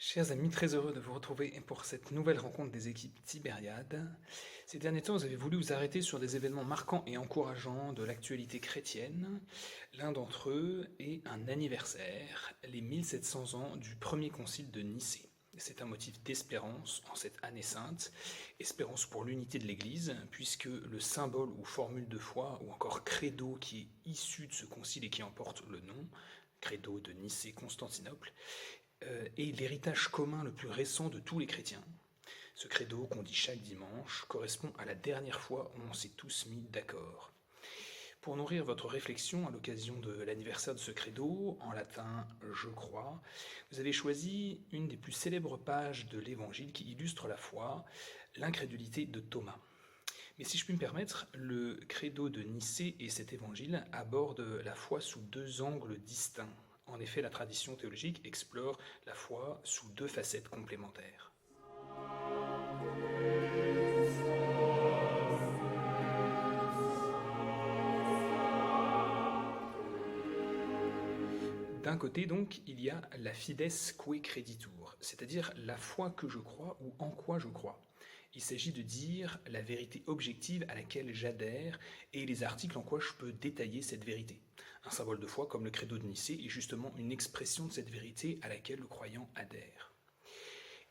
Chers amis, très heureux de vous retrouver pour cette nouvelle rencontre des équipes Tibériade. Ces derniers temps, vous avez voulu vous arrêter sur des événements marquants et encourageants de l'actualité chrétienne. L'un d'entre eux est un anniversaire, les 1700 ans du premier concile de Nicée. C'est un motif d'espérance en cette année sainte, espérance pour l'unité de l'Église, puisque le symbole ou formule de foi, ou encore credo qui est issu de ce concile et qui en porte le nom, credo de Nicée-Constantinople, est l'héritage commun le plus récent de tous les chrétiens. Ce credo qu'on dit chaque dimanche correspond à la dernière fois où on s'est tous mis d'accord. Pour nourrir votre réflexion à l'occasion de l'anniversaire de ce credo, en latin « je crois », vous avez choisi une des plus célèbres pages de l'Évangile qui illustre la foi, l'incrédulité de Thomas. Mais si je puis me permettre, le credo de Nicée et cet évangile abordent la foi sous deux angles distincts. En effet, la tradition théologique explore la foi sous deux facettes complémentaires. D'un côté, donc, il y a la fides que creditur, c'est-à-dire la foi que je crois ou en quoi je crois. Il s'agit de dire la vérité objective à laquelle j'adhère et les articles en quoi je peux détailler cette vérité. Un symbole de foi comme le credo de Nicée est justement une expression de cette vérité à laquelle le croyant adhère.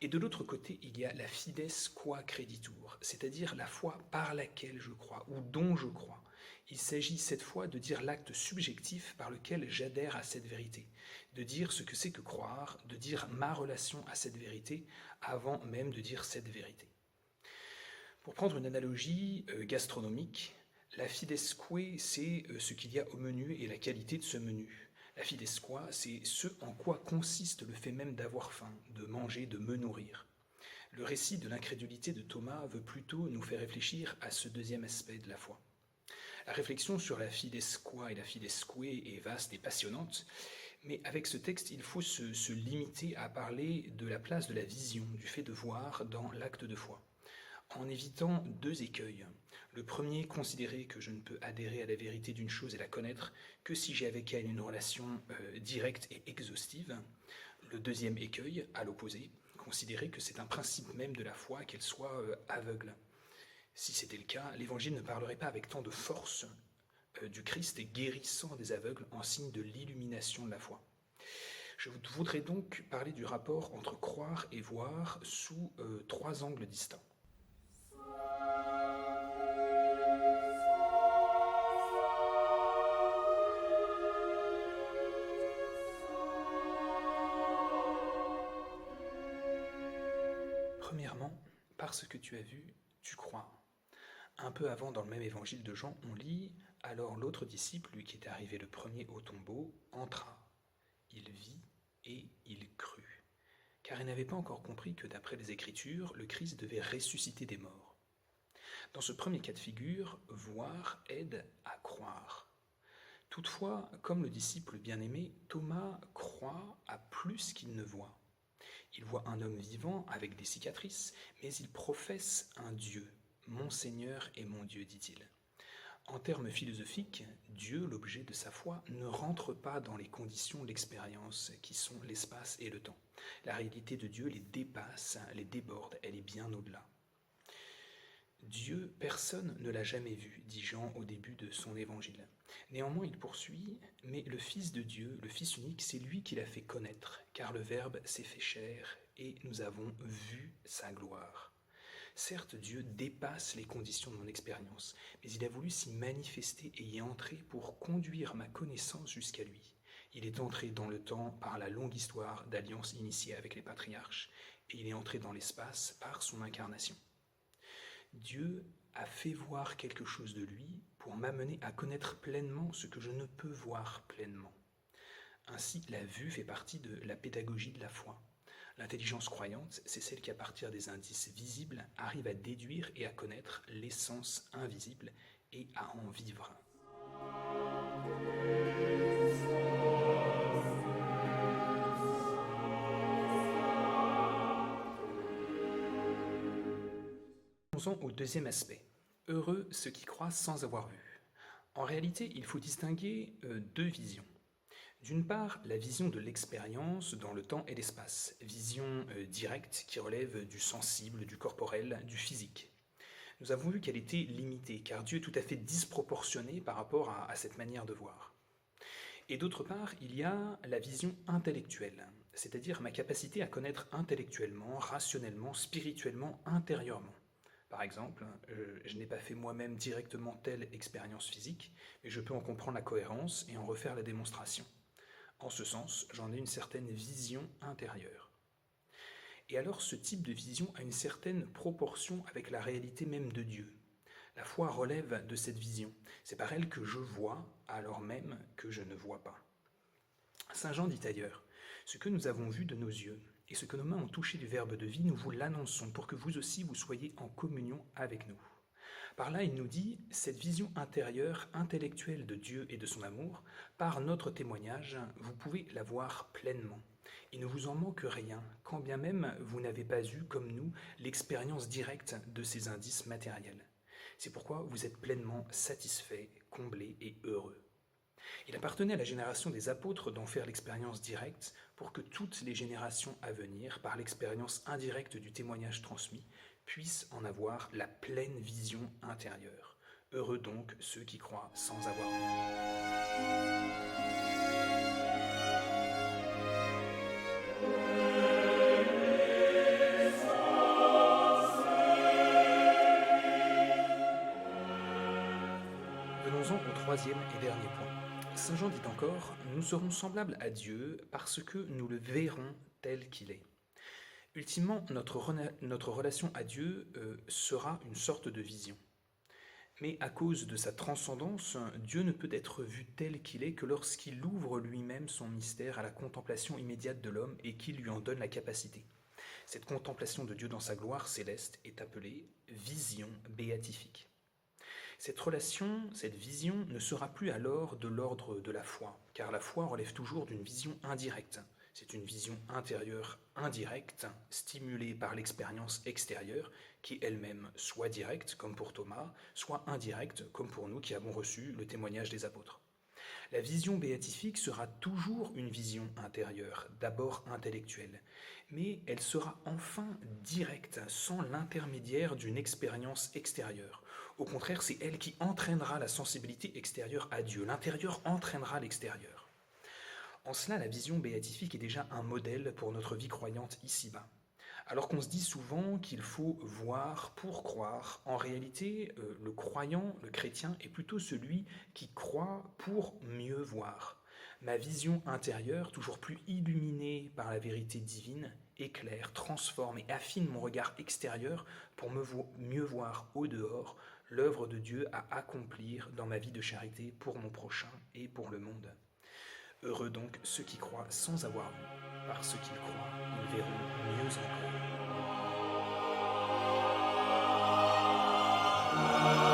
Et de l'autre côté, il y a la fides qua creditur, c'est-à-dire la foi par laquelle je crois ou dont je crois. Il s'agit cette fois de dire l'acte subjectif par lequel j'adhère à cette vérité, de dire ce que c'est que croire, de dire ma relation à cette vérité avant même de dire cette vérité. Pour prendre une analogie gastronomique, la fides que, c'est ce qu'il y a au menu et la qualité de ce menu. La fides qua, c'est ce en quoi consiste le fait même d'avoir faim, de manger, de me nourrir. Le récit de l'incrédulité de Thomas veut plutôt nous faire réfléchir à ce deuxième aspect de la foi. La réflexion sur la fides qua et la fides que est vaste et passionnante, mais avec ce texte, il faut se limiter à parler de la place de la vision, du fait de voir dans l'acte de foi, en évitant deux écueils. Le premier, considérer que je ne peux adhérer à la vérité d'une chose et la connaître que si j'ai avec elle une relation directe et exhaustive. Le deuxième écueil, à l'opposé, considérer que c'est un principe même de la foi qu'elle soit aveugle. Si c'était le cas, l'Évangile ne parlerait pas avec tant de force du Christ guérissant des aveugles en signe de l'illumination de la foi. Je voudrais donc parler du rapport entre croire et voir sous trois angles distincts. Premièrement, parce que tu as vu, tu crois. Un peu avant, dans le même évangile de Jean, on lit « Alors l'autre disciple, lui qui était arrivé le premier au tombeau, entra. Il vit et il crut. » Car il n'avait pas encore compris que d'après les Écritures, le Christ devait ressusciter des morts. Dans ce premier cas de figure, voir aide à croire. Toutefois, comme le disciple bien-aimé, Thomas croit à plus qu'il ne voit. Il voit un homme vivant avec des cicatrices, mais il professe un Dieu. « Mon Seigneur et mon Dieu », dit-il. En termes philosophiques, Dieu, l'objet de sa foi, ne rentre pas dans les conditions de l'expérience qui sont l'espace et le temps. La réalité de Dieu les dépasse, les déborde, elle est bien au-delà. Dieu, personne ne l'a jamais vu, dit Jean au début de son évangile. Néanmoins, il poursuit, mais le Fils de Dieu, le Fils unique, c'est lui qui l'a fait connaître, car le Verbe s'est fait chair, et nous avons vu sa gloire. Certes, Dieu dépasse les conditions de mon expérience, mais il a voulu s'y manifester et y entrer pour conduire ma connaissance jusqu'à lui. Il est entré dans le temps par la longue histoire d'alliance initiée avec les patriarches, et il est entré dans l'espace par son incarnation. Dieu a fait voir quelque chose de lui pour m'amener à connaître pleinement ce que je ne peux voir pleinement. Ainsi, la vue fait partie de la pédagogie de la foi. L'intelligence croyante, c'est celle qui, à partir des indices visibles, arrive à déduire et à connaître l'essence invisible et à en vivre. Venons-en au deuxième aspect. Heureux ceux qui croient sans avoir vu. En réalité, il faut distinguer deux visions. D'une part, la vision de l'expérience dans le temps et l'espace, vision directe qui relève du sensible, du corporel, du physique. Nous avons vu qu'elle était limitée, car Dieu est tout à fait disproportionné par rapport à cette manière de voir. Et d'autre part, il y a la vision intellectuelle, c'est-à-dire ma capacité à connaître intellectuellement, rationnellement, spirituellement, intérieurement. Par exemple, je n'ai pas fait moi-même directement telle expérience physique, mais je peux en comprendre la cohérence et en refaire la démonstration. En ce sens, j'en ai une certaine vision intérieure. Et alors ce type de vision a une certaine proportion avec la réalité même de Dieu. La foi relève de cette vision. C'est par elle que je vois, alors même que je ne vois pas. Saint Jean dit ailleurs, ce que nous avons vu de nos yeux et ce que nos mains ont touché du Verbe de vie, nous vous l'annonçons pour que vous aussi vous soyez en communion avec nous. Par là, il nous dit, cette vision intérieure, intellectuelle de Dieu et de son amour, par notre témoignage, vous pouvez la voir pleinement. Il ne vous en manque rien, quand bien même vous n'avez pas eu, comme nous, l'expérience directe de ces indices matériels. C'est pourquoi vous êtes pleinement satisfait, comblé et heureux. Il appartenait à la génération des apôtres d'en faire l'expérience directe pour que toutes les générations à venir, par l'expérience indirecte du témoignage transmis, puissent en avoir la pleine vision intérieure. Heureux donc ceux qui croient sans avoir vu. Venons-en au troisième et dernier point. Saint Jean dit encore, nous serons semblables à Dieu parce que nous le verrons tel qu'il est. Ultimement, notre relation à Dieu sera une sorte de vision. Mais à cause de sa transcendance, Dieu ne peut être vu tel qu'il est que lorsqu'il ouvre lui-même son mystère à la contemplation immédiate de l'homme et qu'il lui en donne la capacité. Cette contemplation de Dieu dans sa gloire céleste est appelée vision béatifique. Cette relation, cette vision ne sera plus alors de l'ordre de la foi, car la foi relève toujours d'une vision indirecte. C'est une vision intérieure indirecte, stimulée par l'expérience extérieure, qui elle-même soit directe, comme pour Thomas, soit indirecte, comme pour nous qui avons reçu le témoignage des apôtres. La vision béatifique sera toujours une vision intérieure, d'abord intellectuelle, mais elle sera enfin directe, sans l'intermédiaire d'une expérience extérieure. Au contraire, c'est elle qui entraînera la sensibilité extérieure à Dieu. L'intérieur entraînera l'extérieur. En cela, la vision béatifique est déjà un modèle pour notre vie croyante ici-bas. Alors qu'on se dit souvent qu'il faut voir pour croire, en réalité, le croyant, le chrétien, est plutôt celui qui croit pour mieux voir. Ma vision intérieure, toujours plus illuminée par la vérité divine, éclaire, transforme et affine mon regard extérieur pour mieux voir au dehors l'œuvre de Dieu à accomplir dans ma vie de charité pour mon prochain et pour le monde. Heureux donc ceux qui croient sans avoir vu, parce qu'ils croient, ils verront mieux encore.